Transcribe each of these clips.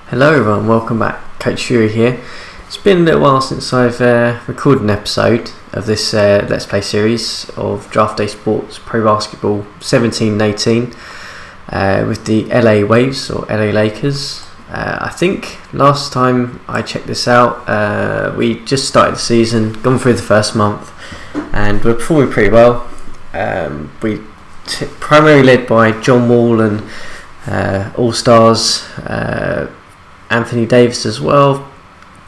Hello everyone, welcome back. Coach Fury here. It's been a little while since I've recorded an episode of this Let's Play series of Draft Day Sports Pro Basketball 17 and 18 with the LA Waves or LA Lakers. I think last time I checked this out, we just started the season, gone through the first month, and we're performing pretty well. Primarily led by John Wall and All-Stars, Anthony Davis as well.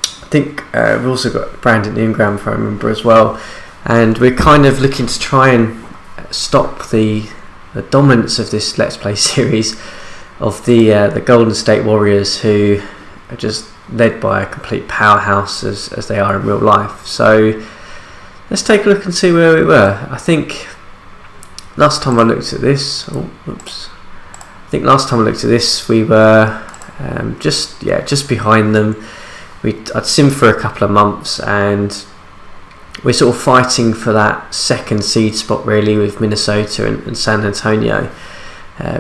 I think we've also got Brandon Ingram, if I remember, as well. And we're kind of looking to try and stop the dominance of this Let's Play series of the Golden State Warriors, who are just led by a complete powerhouse as they are in real life. So let's take a look and see where we were. I think last time I looked at this, we were just behind them. I'd simmed for a couple of months, and we're sort of fighting for that second seed spot really with Minnesota and San Antonio.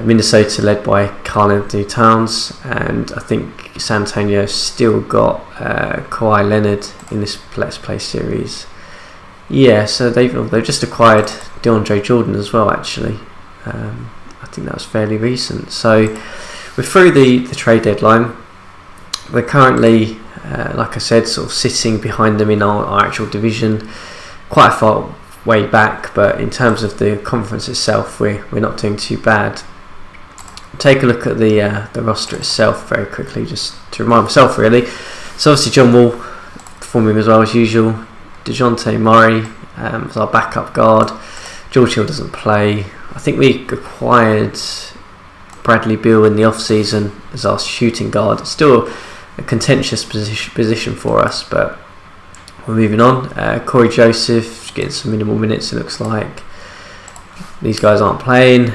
Minnesota led by Karl-Anthony Towns, and I think San Antonio still got Kawhi Leonard in this Let's Play series. Yeah, so they've just acquired DeAndre Jordan as well, actually. I think that was fairly recent. So we're through the trade deadline. We're currently, like I said, sort of sitting behind them in our actual division, quite a far way back, but in terms of the conference itself, we're not doing too bad. Take a look at the roster itself very quickly, just to remind myself really. So obviously John Wall performing as well as usual. DeJounte Murray as our backup guard. George Hill doesn't play. I think we acquired Bradley Beal in the off-season as our shooting guard. It's still a contentious position for us, but we're moving on. Corey Joseph getting some minimal minutes, it looks like. These guys aren't playing.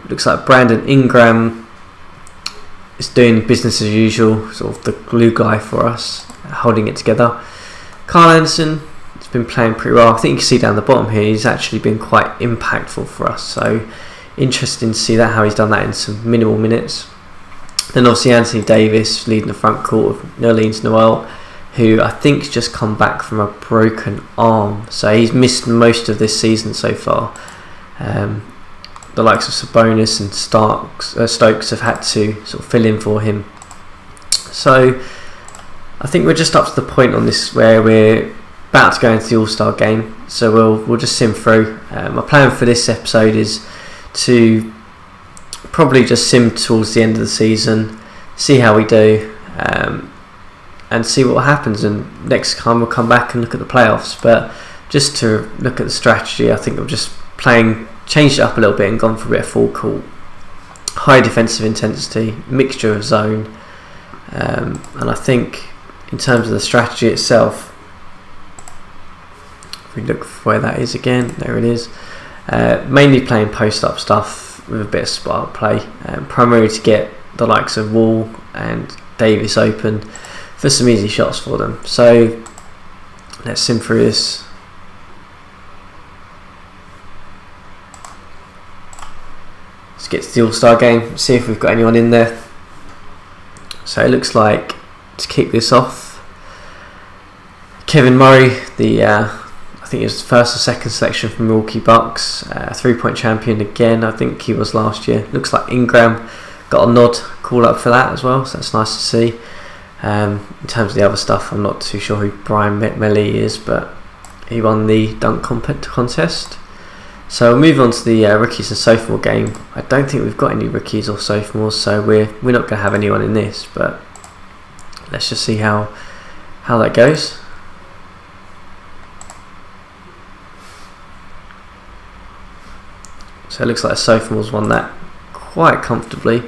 Looks like Brandon Ingram is doing business as usual, sort of the glue guy for us, holding it together. Carl Anderson has been playing pretty well. I think you can see down the bottom here, he's actually been quite impactful for us, so interesting to see that, how he's done that in some minimal minutes. Then obviously Anthony Davis leading the front court of Nerlens Noel, who I think's just come back from a broken arm, so he's missed most of this season so far. The likes of Sabonis and Stokes have had to sort of fill in for him. So I think we're just up to the point on this where we're about to go into the All-Star game, so we'll just sim through. My plan for this episode is to probably just sim towards the end of the season, see how we do, and see what happens, and next time we'll come back and look at the playoffs. But just to look at the strategy, I think I've just changed it up a little bit and gone for a bit of full court, high defensive intensity, mixture of zone, and I think in terms of the strategy itself, if we look for where that is again, there it is. Mainly playing post-up stuff with a bit of spot play, primarily to get the likes of Wall and Davis open for some easy shots for them. So let's sim through this. Let's get to the All-Star game, see if we've got anyone in there. So it looks like, to kick this off, Kevin Murray, I think he was the first or second selection from Milwaukee Bucks, 3-point champion again, I think he was last year. Looks like Ingram got a nod, call up for that as well, so that's nice to see. In terms of the other stuff, I'm not too sure who Brian Melly is, but he won the dunk contest. So we'll move on to the rookies and sophomore game. I don't think we've got any rookies or sophomores, so we're not going to have anyone in this, but let's just see how that goes. So it looks like the sophomores won that quite comfortably.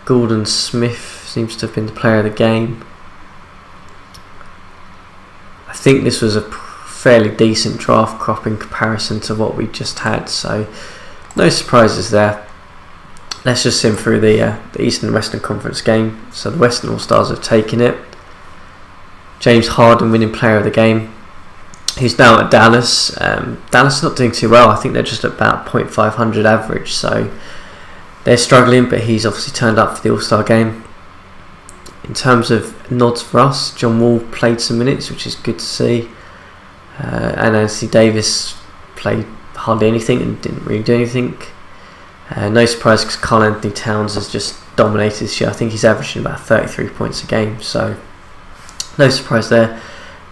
Gordon Smith seems to have been the player of the game. I think this was a fairly decent draft crop in comparison to what we just had, so no surprises there. Let's just sim through the Eastern and Western Conference game. So the Western All-Stars have taken it. James Harden winning player of the game. He's now at Dallas. Dallas not doing too well. I think they're just at about .500 average, so they're struggling, but he's obviously turned up for the All-Star game. In terms of nods for us, John Wall played some minutes, which is good to see. And Anthony Davis played hardly anything and didn't really do anything. No surprise, because Karl Anthony Towns has just dominated this year. I think he's averaging about 33 points a game, so no surprise there.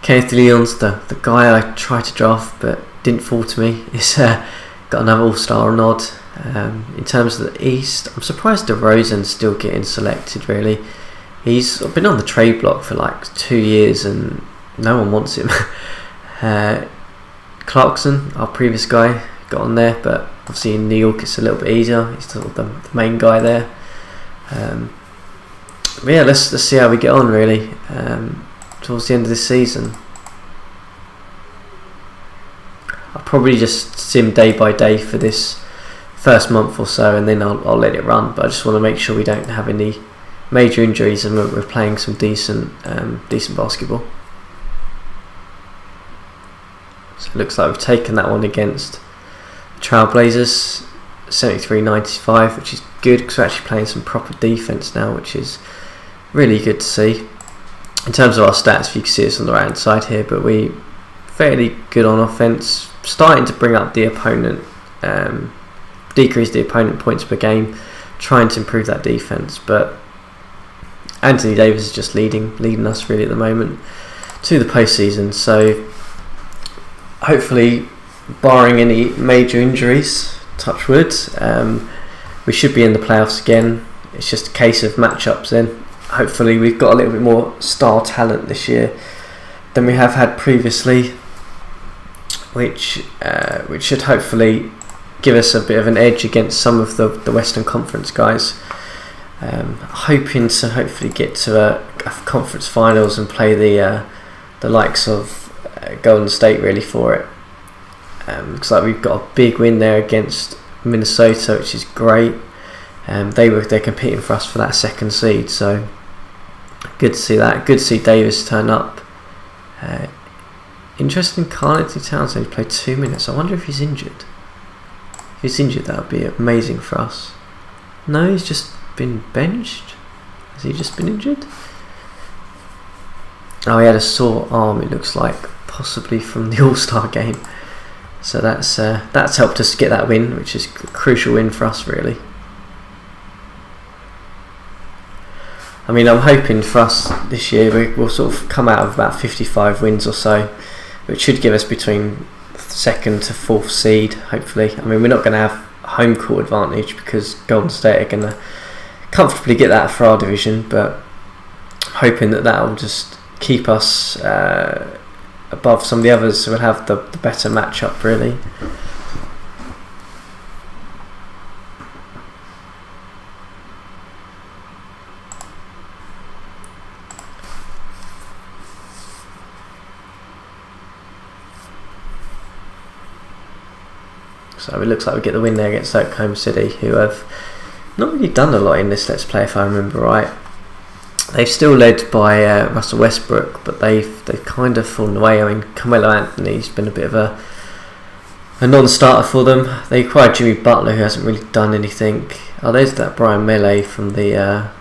Kenneth Leon's the guy I tried to draft but didn't fall to me. He's got another all-star nod. In terms of the East, I'm surprised DeRozan's still getting selected, really. He's been on the trade block for like 2 years and no one wants him. Clarkson, our previous guy, got on there, but obviously in New York it's a little bit easier. He's sort of the main guy there. But yeah, let's see how we get on, really, towards the end of this season. I'll probably just sim day by day for this first month or so, and then I'll let it run. But I just want to make sure we don't have any major injuries and we're playing some decent basketball. So it looks like we've taken that one against the Trailblazers, 73-95, which is good because we're actually playing some proper defense now, which is really good to see. In terms of our stats, if you can see us on the right hand side here, but we fairly good on offense, starting to bring up the opponent, decrease the opponent points per game, trying to improve that defense. But Anthony Davis is just leading us really at the moment to the postseason. So hopefully, barring any major injuries, touch wood, we should be in the playoffs again. It's just a case of matchups then. Hopefully we've got a little bit more star talent this year than we have had previously, which should hopefully give us a bit of an edge against some of the Western Conference guys. Hoping to hopefully get to a conference finals and play the likes of Golden State really for it. Looks like we've got a big win there against Minnesota, which is great. They're competing for us for that second seed, so good to see that. Good to see Davis turn up. Interesting, Karl Anthony Towns only played 2 minutes. I wonder if he's injured. If he's injured, that would be amazing for us. No, he's just been benched. Has he just been injured? Oh, he had a sore arm, it looks like, possibly from the All-Star game. So that's helped us get that win, which is a crucial win for us, really. I mean, I'm hoping for us this year we'll sort of come out of about 55 wins or so, which should give us between 2nd to 4th seed, hopefully. I mean, we're not going to have home court advantage because Golden State are going to comfortably get that for our division, but hoping that will just keep us above some of the others, so we'll have the better matchup, really. So it looks like we get the win there against Oklahoma City, who have not really done a lot in this Let's Play, if I remember right. They've still led by Russell Westbrook, but they've kind of fallen away. I mean, Carmelo Anthony's been a bit of a non-starter for them. They acquired Jimmy Butler, who hasn't really done anything. Oh, there's that Brian Melee from the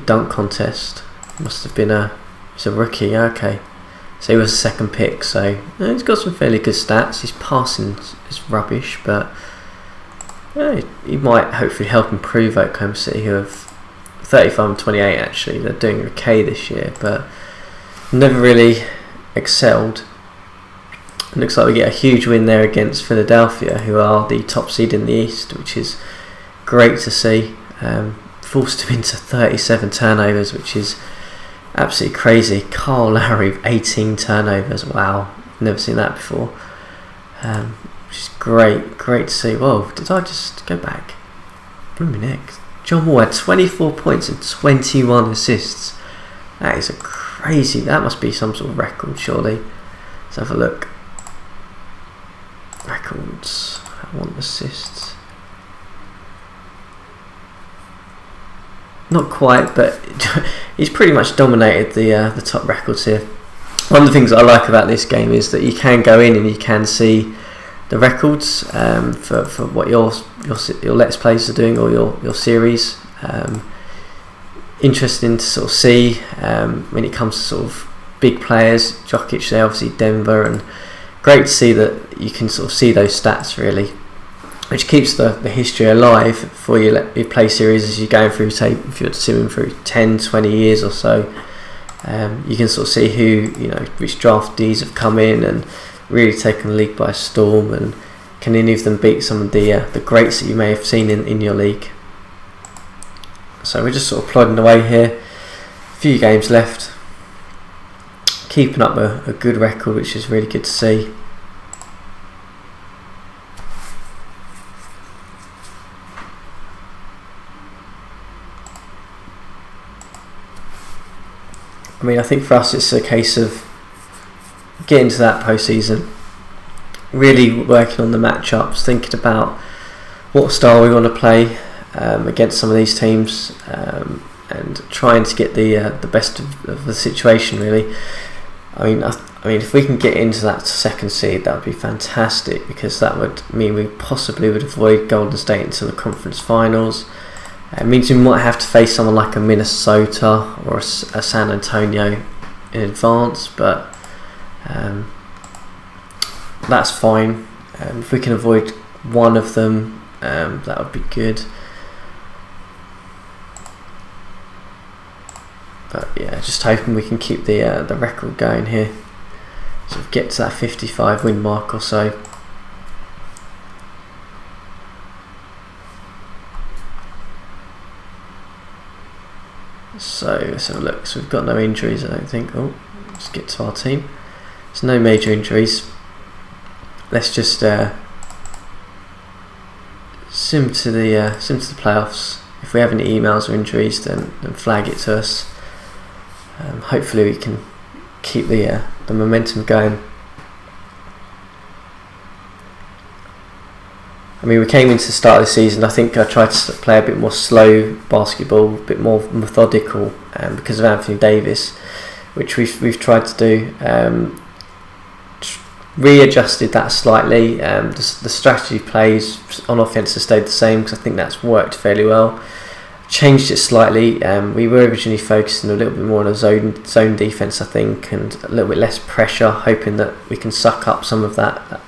dunk contest. Must have been he's a rookie. Okay, so he was a 2nd pick. So he's got some fairly good stats. His passing is rubbish, but he might hopefully help improve Oklahoma City, who have 35-28 actually. They're doing okay this year, but never really excelled. It looks like we get a huge win there against Philadelphia, who are the top seed in the East, which is great to see. Forced them into 37 turnovers, which is absolutely crazy. Kyle Lowry, 18 turnovers. Wow, never seen that before. Which is great to see. Whoa, did I just go back? Blooming heck. John Wall had 24 points and 21 assists. That is crazy. That must be some sort of record, surely. Let's have a look. Records. I want assists. Not quite, but he's pretty much dominated the top records here. One of the things I like about this game is that you can go in and you can see the records for what your Let's Plays are doing, or your series. interesting to sort of see when it comes to sort of big players. Jokic there, obviously Denver, and great to see that you can sort of see those stats really, which keeps the history alive for your play series as you're going through, say, if you're simming through 10, 20 years or so. You can sort of see who, which draftees have come in and really taken the league by storm, and can any of them beat some of the greats that you may have seen in your league. So we're just sort of plodding away here. A few games left. Keeping up a good record, which is really good to see. I mean, I think for us it's a case of getting to that postseason, really working on the matchups, thinking about what style we want to play against some of these teams, and trying to get the best of the situation really. I mean, if we can get into that second seed, that would be fantastic, because that would mean we possibly would avoid Golden State into the conference finals. It means we might have to face someone like a Minnesota or a San Antonio in advance, but that's fine. If we can avoid one of them, that would be good. But yeah, just hoping we can keep the record going here, sort of get to that 55 win mark or so. So let's have a look. So we've got no injuries, I don't think. Oh, let's get to our team. There's no major injuries. Let's just sim to the playoffs. If we have any emails or injuries, then flag it to us. Hopefully we can keep the momentum going. I mean, we came into the start of the season, I think I tried to play a bit more slow basketball, a bit more methodical, because of Anthony Davis, which we've tried to do. Readjusted that slightly. The strategy plays on offense has stayed the same, because I think that's worked fairly well. Changed it slightly. We were originally focusing a little bit more on a zone defense, I think, and a little bit less pressure, hoping that we can suck up some of that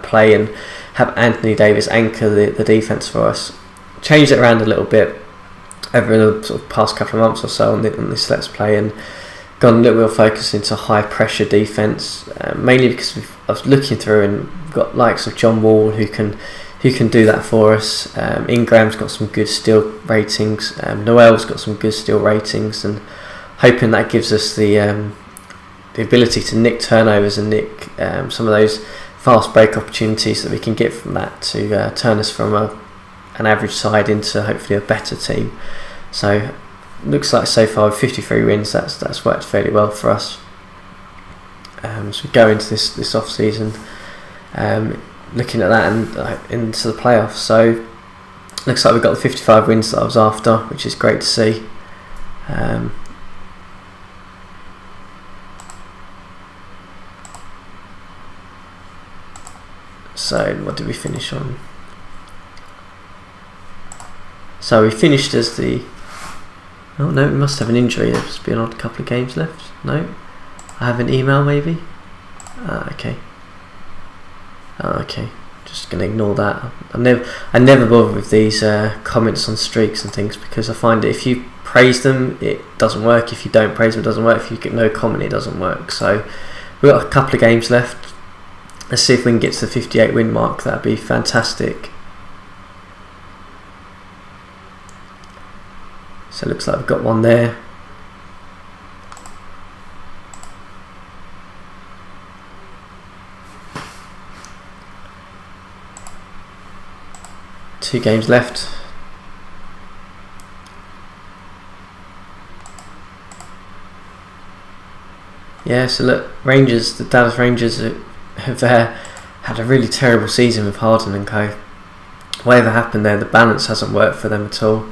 play and have Anthony Davis anchor the defense for us. Changed it around a little bit over the sort of past couple of months or so on this Let's Play, and gone a little bit of focus into high pressure defense, mainly because I was looking through and we've got likes of John Wall who can do that for us. Ingram's got some good steal ratings. Noel's got some good steal ratings, and hoping that gives us the ability to nick turnovers and nick some of those fast break opportunities that we can get from that to turn us from an average side into hopefully a better team. So looks like so far with 53 wins, that's worked fairly well for us. So we go into this off season looking at that and into the playoffs. So looks like we've got the 55 wins that I was after, which is great to see. So what did we finish on? So we finished as the... Oh no, we must have an injury. There must be an odd couple of games left. No, I have an email maybe. Okay. Okay, just gonna ignore that. I never bother with these comments on streaks and things, because I find that if you praise them, it doesn't work. If you don't praise them, it doesn't work. If you get no comment, it doesn't work. So we've got a couple of games left. Let's see if we can get to the 58 win mark. That'd be fantastic. So it looks like we've got one there. Two games left. Yeah, so look, the Dallas Rangers have had a really terrible season with Harden and co. Whatever happened there, the balance hasn't worked for them at all.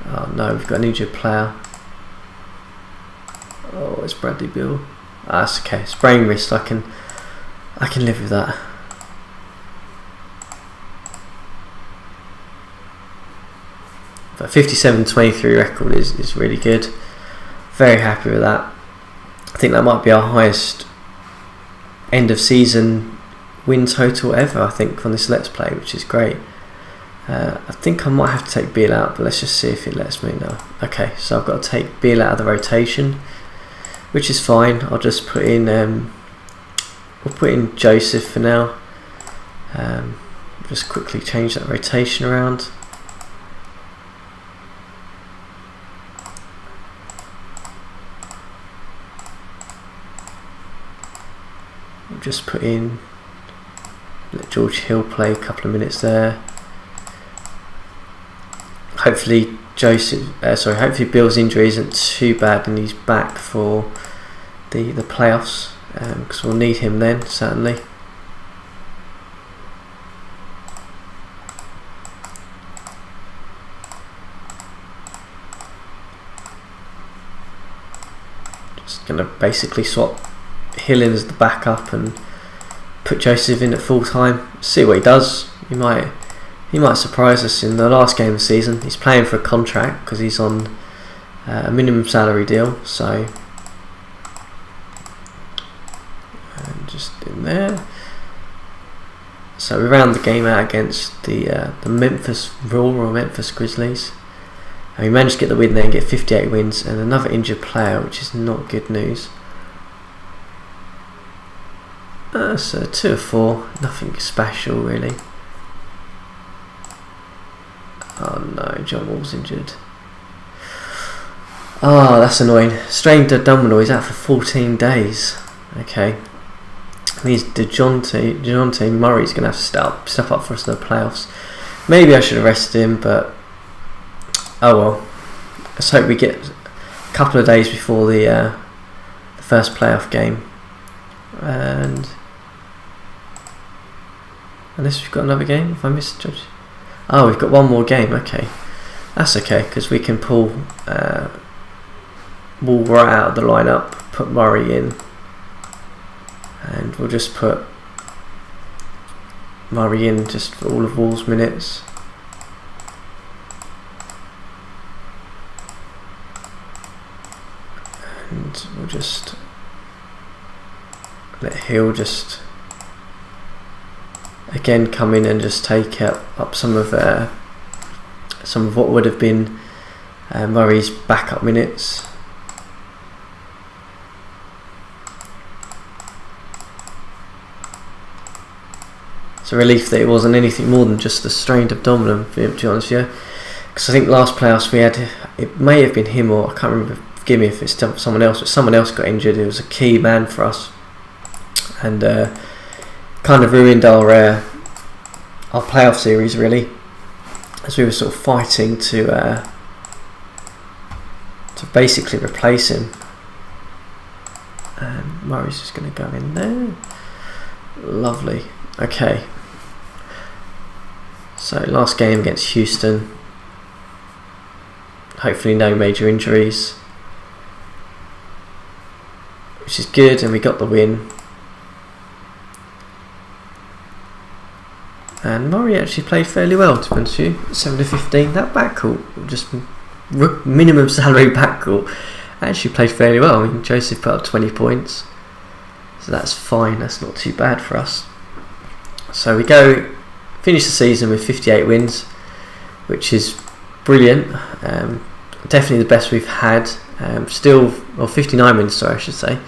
Oh no, we've got an injured player. Oh, it's Bradley Beal. That's okay. Sprained wrist, I can live with that. But 57-23 record is really good. Very happy with that. I think that might be our highest end of season win total ever, I think, on this Let's Play, which is great. I think I might have to take Beal out, but let's just see if it lets me now. Okay, so I've got to take Beal out of the rotation, which is fine. I'll just put in we'll put in Joseph for now. Just quickly change that rotation around. We'll just put in, let George Hill play a couple of minutes there. Hopefully hopefully Bill's injury isn't too bad and he's back for the playoffs, because we'll need him then, certainly. Just going to basically swap Hill in as the backup and put Joseph in at full time. See what he does. He might surprise us in the last game of the season. He's playing for a contract because he's on a minimum salary deal. So just in there. So we round the game out against the Memphis Raw or Memphis Grizzlies. And we managed to get the win there and get 58 wins and another injured player, which is not good news. So 2 of 4, nothing special really. Oh no, John Wall's injured. Oh, that's annoying. Strained abdominal, he's out for 14 days. Okay. Means DeJounte Murray's going to have to step up for us in the playoffs. Maybe I should have rested him, but oh well. Let's hope we get a couple of days before the first playoff game. And unless we've got another game, if I misjudge. Oh, we've got one more game. Okay, that's okay because we can pull Wall right out of the lineup, put Murray in, and we'll just put Murray in just for all of Wall's minutes. And we'll just let Hill just again come in and just take up some of what would have been Murray's backup minutes. It's a relief that it wasn't anything more than just a strained abdominal, to be honest with you, because I think last playoffs we had, it may have been him or I can't remember, forgive me if it's someone else, but someone else got injured. It was a key man for us and kind of ruined our playoff series really, as we were sort of fighting to basically replace him. And Murray's just going to go in there. Lovely. Okay. So last game against Houston. Hopefully no major injuries, which is good, and we got the win. And Murray actually played fairly well, to be honest with you. 7-15. That backcourt, just minimum salary backcourt, actually played fairly well. I mean, Joseph put up 20 points, so that's fine. That's not too bad for us. So we finish the season with 58 wins, which is brilliant. Definitely the best we've had. 59 wins, sorry, I should say.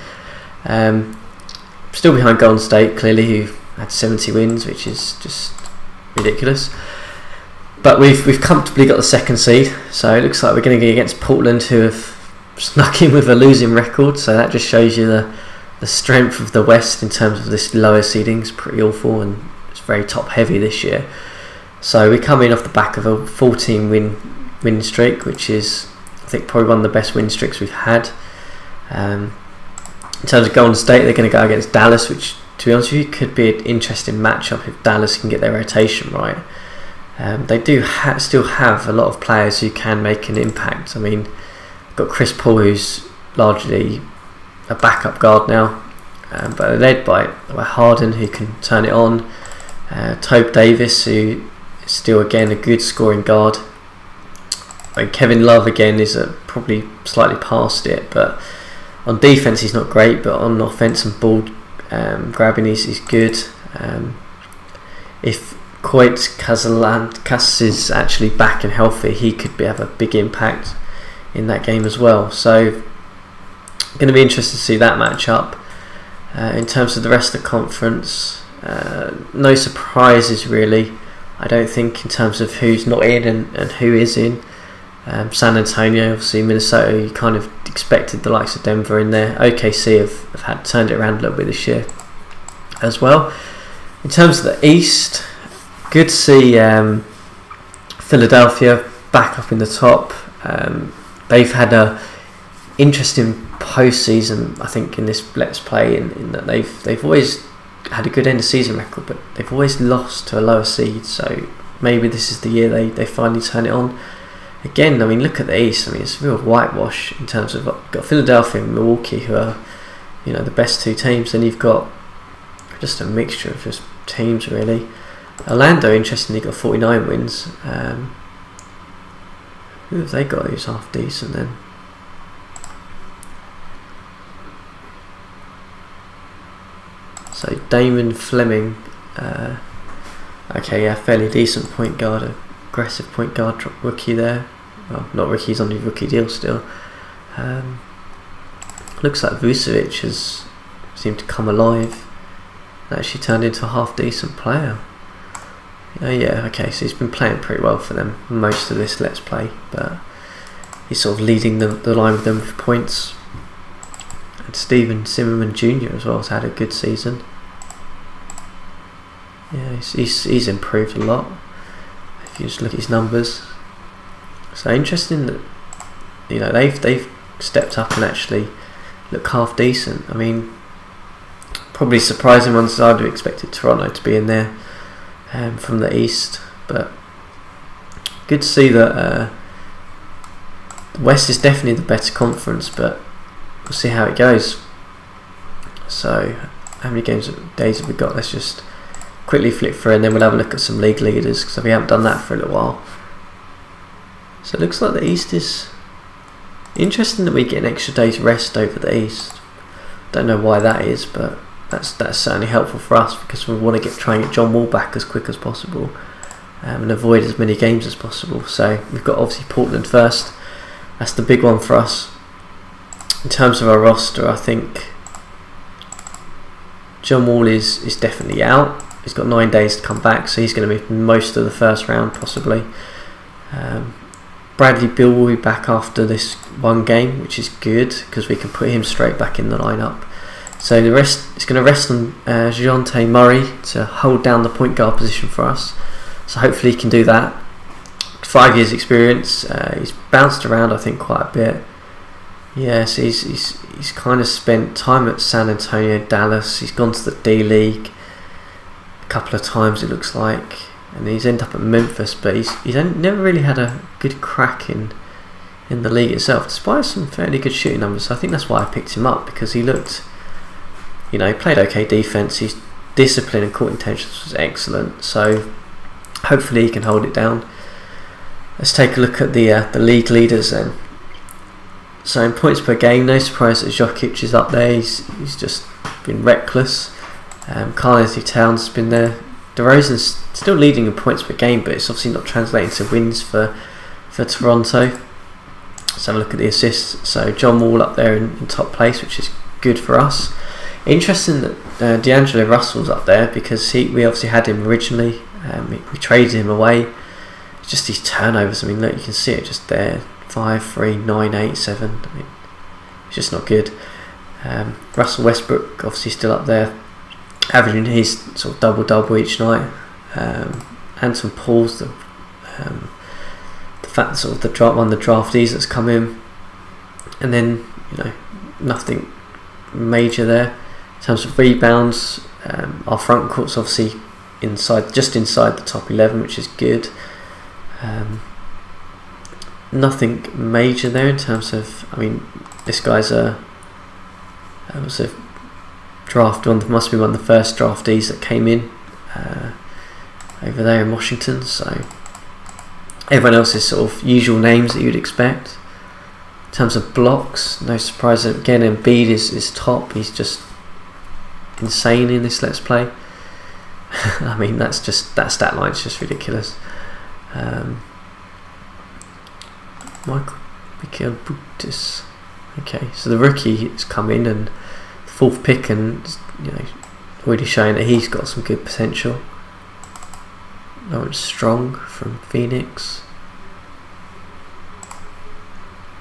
Still behind Golden State, clearly, who had 70 wins, which is just ridiculous. But we've comfortably got the second seed, so it looks like we're going to get against Portland, who have snuck in with a losing record. So that just shows you the strength of the West in terms of this lower seeding is pretty awful, and it's very top heavy this year. So we come in off the back of a 14 win streak, which is I think probably one of the best win streaks we've had. In terms of Golden State, they're going to go against Dallas, which, to be honest with you, could be an interesting matchup if Dallas can get their rotation right. They do still have a lot of players who can make an impact. I mean, got Chris Paul, who's largely a backup guard now, but led by Harden, who can turn it on. Tobe Davis, who is still again a good scoring guard. Kevin Love again is probably slightly past it, but on defence he's not great, but on offence and ball grabbing he's good. If Casillas is actually back and healthy, he could have a big impact in that game as well. So going to be interested to see that match up. In terms of the rest of the conference, no surprises really. I don't think in terms of who's not in and who is in. San Antonio, obviously Minnesota, you kind of expected the likes of Denver in there. OKC have turned it around a little bit this year as well. In terms of the East, good to see Philadelphia back up in the top. They've had a interesting postseason, I think, in this Let's Play, in that they've always had a good end of season record, but they've always lost to a lower seed. So maybe this is the year they finally turn it on. Again, I mean, look at the East. I mean, it's a real whitewash in terms of you've got Philadelphia and Milwaukee, who are, you know, the best two teams. Then you've got just a mixture of just teams really. Orlando, interestingly, got 49 wins. Who have they got who's half decent then? So Damon Fleming, okay, yeah, fairly decent point guard, aggressive point guard rookie there. Well, not rookie, he's on his rookie deal still. Looks like Vucevic has seemed to come alive. Actually turned into a half decent player. Yeah, okay, so he's been playing pretty well for them most of this Let's Play, but he's sort of leading the line with them with points. And Steven Zimmerman Jr. as well has had a good season. Yeah, he's improved a lot if you just look at his numbers. So interesting that, you know, they've stepped up and actually look half decent. I mean, probably surprising ones. I'd have expected Toronto to be in there from the East, but good to see that the West is definitely the better conference, but we'll see how it goes. So how many days have we got? Let's just quickly flick through and then we'll have a look at some league leaders, because we haven't done that for a little while. So it looks like the East is interesting that we get an extra day's rest over the East. Don't know why that is, but that's certainly helpful for us, because we want to try and get John Wall back as quick as possible and avoid as many games as possible. So we've got obviously Portland first. That's the big one for us. In terms of our roster, I think John Wall is definitely out. He's got 9 days to come back, so he's going to be most of the first round possibly. Bradley Beal will be back after this one game, which is good because we can put him straight back in the lineup. So the rest is going to rest on Dejounte Murray to hold down the point guard position for us. So hopefully he can do that. 5 years experience. He's bounced around, I think, quite a bit. Yes, he's kind of spent time at San Antonio, Dallas. He's gone to the D League a couple of times, it looks like, and he's ended up at Memphis. But he's never really had a good crack in the league itself, despite some fairly good shooting numbers. So I think that's why I picked him up, because he looked, you know, he played okay defense. His discipline and court intentions was excellent. So hopefully he can hold it down. Let's take a look at the league leaders then. So in points per game, no surprise that Jokic is up there. He's just been reckless. Karl-Anthony Towns has been there. DeRozan's still leading in points per game, but it's obviously not translating to wins for Toronto. Let's have a look at the assists. So John Wall up there in top place, which is good for us. Interesting that D'Angelo Russell's up there, because we obviously had him originally. We traded him away. It's just these turnovers. I mean, look, you can see it just there. 5, 3, 9, 8, 7. I mean, it's just not good. Russell Westbrook obviously still up there, averaging his sort of double each night. And some pulls. The fact that sort of one of the draftees that's come in, and then, you know, nothing major there in terms of rebounds. Our front court's obviously just inside the top 11, which is good. Nothing major there in terms of, I mean, this guy's was a draft one, must be one of the first draftees that came in over there in Washington. So Everyone else is sort of usual names that you'd expect. In terms of blocks, no surprise again, Embiid is top. He's just insane in this Let's Play. I mean, that stat line's just ridiculous. Michael Butis. Okay, so the rookie has come in and the 4th pick, and already showing that he's got some good potential. Lawrence Strong from Phoenix.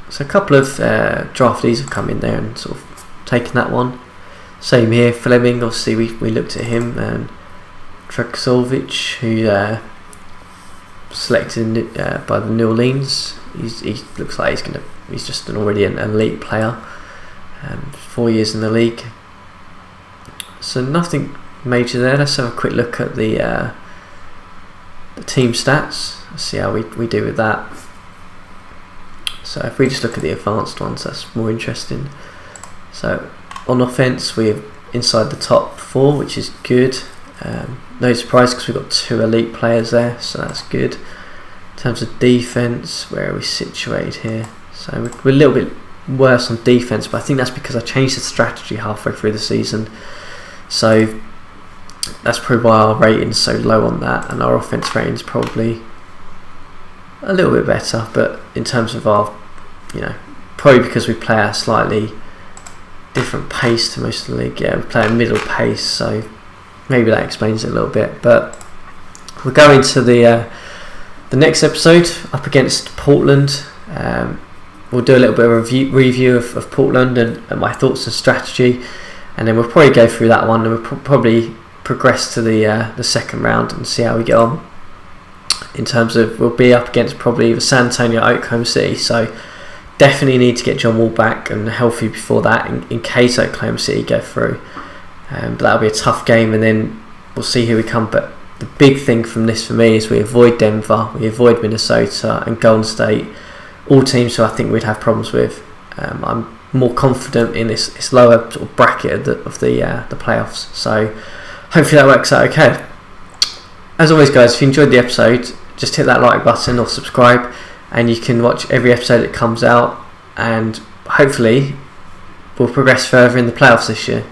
So a couple of draftees have come in there and sort of taken that one. Same here, Fleming. Obviously, we looked at him, and Dragicevic, who selected by the New Orleans. He looks like he's just already an elite player. 4 years in the league. So nothing major there. Let's have a quick look at the team stats. Let's see how we do with that. So if we just look at the advanced ones, that's more interesting. So on offense, we're inside the top 4, which is good. No surprise because we've got 2 elite players there, so that's good. In terms of defense, where are we situated here? So we're a little bit worse on defense, but I think that's because I changed the strategy halfway through the season. So that's probably why our rating's so low on that, and our offense rating is probably a little bit better. But in terms of our, probably because we play at a slightly different pace to most of the league. Yeah, we play a middle pace, so maybe that explains it a little bit. But we'll go into the next episode up against Portland. We'll do a little bit of a review of Portland and my thoughts and strategy, and then we'll probably go through that one, and we'll probably progress to the second round and see how we get on. In terms of, we'll be up against probably the San Antonio or Oklahoma City, so definitely need to get John Wall back and healthy before that in case Oklahoma City go through. But that'll be a tough game, and then we'll see who we come. But the big thing from this for me is we avoid Denver, we avoid Minnesota and Golden State, all teams who I think we'd have problems with. I'm more confident in this lower sort of bracket of the playoffs, so hopefully that works out okay. As always, guys, if you enjoyed the episode, just hit that like button or subscribe, and you can watch every episode that comes out, and hopefully we'll progress further in the playoffs this year.